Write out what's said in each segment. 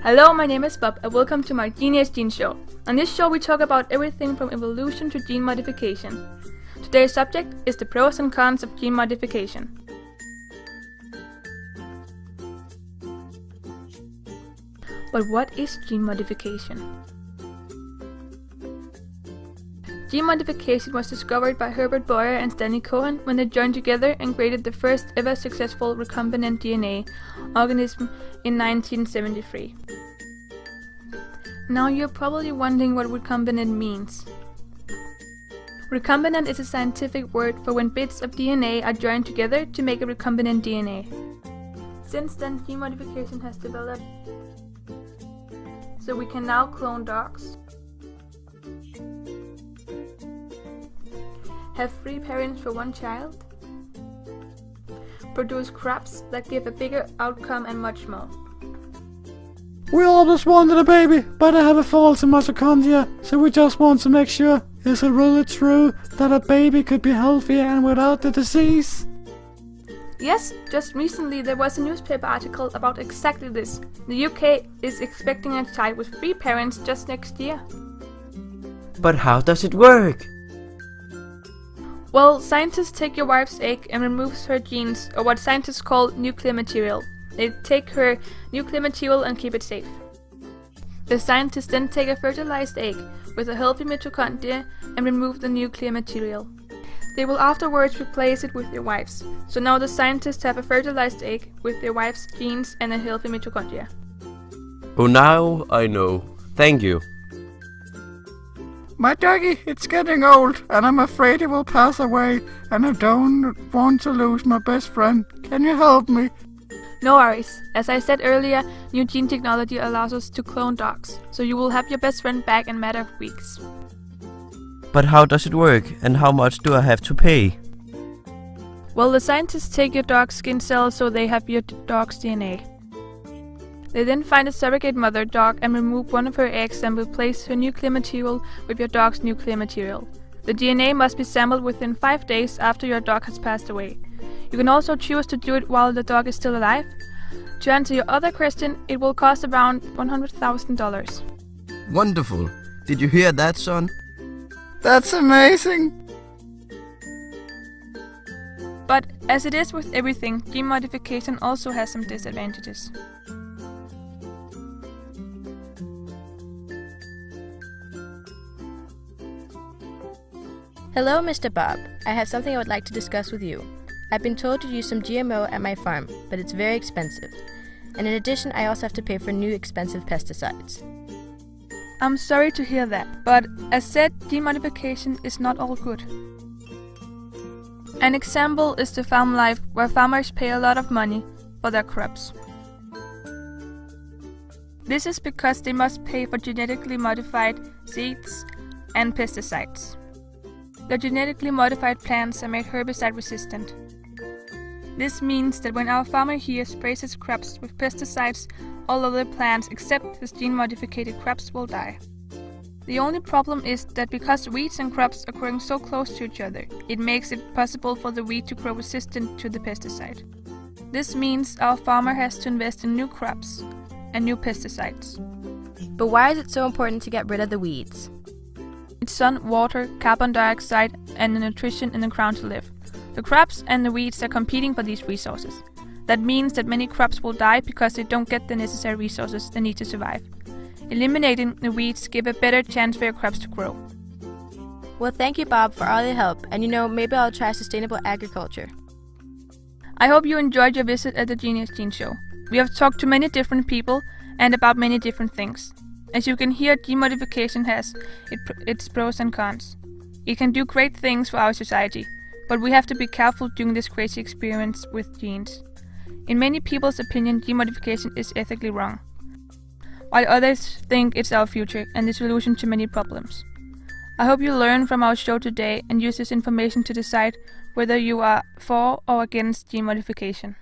Hello, my name is Bob and welcome to my Genius Gene Show. On this show we talk about everything from evolution to gene modification. Today's subject is the pros and cons of gene modification. But what is gene modification? Gene modification was discovered by Herbert Boyer and Stanley Cohen when they joined together and created the first ever successful recombinant DNA organism in 1973. Now you're probably wondering what recombinant means. Recombinant is a scientific word for when bits of DNA are joined together to make a recombinant DNA. Since then, gene modification has developed so we can now clone dogs, have 3 parents for 1 child, produce crops that give a bigger outcome and much more. We always wanted a baby, but I have a fault in mitochondria, so we just want to make sure, is it really true that a baby could be healthy and without the disease? Yes, just recently there was a newspaper article about exactly this. The UK is expecting a child with 3 parents just next year. But how does it work? Well, scientists take your wife's egg and remove her genes, or what scientists call nuclear material. They take her nuclear material and keep it safe. The scientists then take a fertilized egg with a healthy mitochondria and remove the nuclear material. They will afterwards replace it with their wife's. So now the scientists have a fertilized egg with their wife's genes and a healthy mitochondria. Oh, now I know. Thank you. My doggy, it's getting old, and I'm afraid it will pass away, and I don't want to lose my best friend. Can you help me? No worries. As I said earlier, new gene technology allows us to clone dogs, so you will have your best friend back in a matter of weeks. But how does it work, and how much do I have to pay? Well, the scientists take your dog's skin cells so they have your dog's DNA. They then find a surrogate mother dog and remove one of her eggs and replace her nuclear material with your dog's nuclear material. The DNA must be sampled within 5 days after your dog has passed away. You can also choose to do it while the dog is still alive. To answer your other question, it will cost around $100,000. Wonderful. Did you hear that, son? That's amazing! But as it is with everything, gene modification also has some disadvantages. Hello, Mr. Bob. I have something I would like to discuss with you. I've been told to use some GMO at my farm, but it's very expensive. And in addition, I also have to pay for new expensive pesticides. I'm sorry to hear that, but as said, gene modification is not all good. An example is the farm life, where farmers pay a lot of money for their crops. This is because they must pay for genetically modified seeds and pesticides. The genetically modified plants are made herbicide resistant. This means that when our farmer here sprays his crops with pesticides, all other plants except his gene-modified crops will die. The only problem is that because weeds and crops are growing so close to each other, it makes it possible for the weed to grow resistant to the pesticide. This means our farmer has to invest in new crops and new pesticides. But why is it so important to get rid of the weeds? It's sun, water, carbon dioxide, and the nutrition in the ground to live. The crops and the weeds are competing for these resources. That means that many crops will die because they don't get the necessary resources they need to survive. Eliminating the weeds give a better chance for your crops to grow. Well, thank you, Bob, for all your help, and maybe I'll try sustainable agriculture. I hope you enjoyed your visit at the Genius Gene Show. We have talked to many different people and about many different things. As you can hear, gene modification has its pros and cons. It can do great things for our society, but we have to be careful during this crazy experience with genes. In many people's opinion, gene modification is ethically wrong, while others think it's our future and the solution to many problems. I hope you learn from our show today and use this information to decide whether you are for or against gene modification.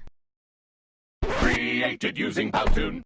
Created using Powtoon.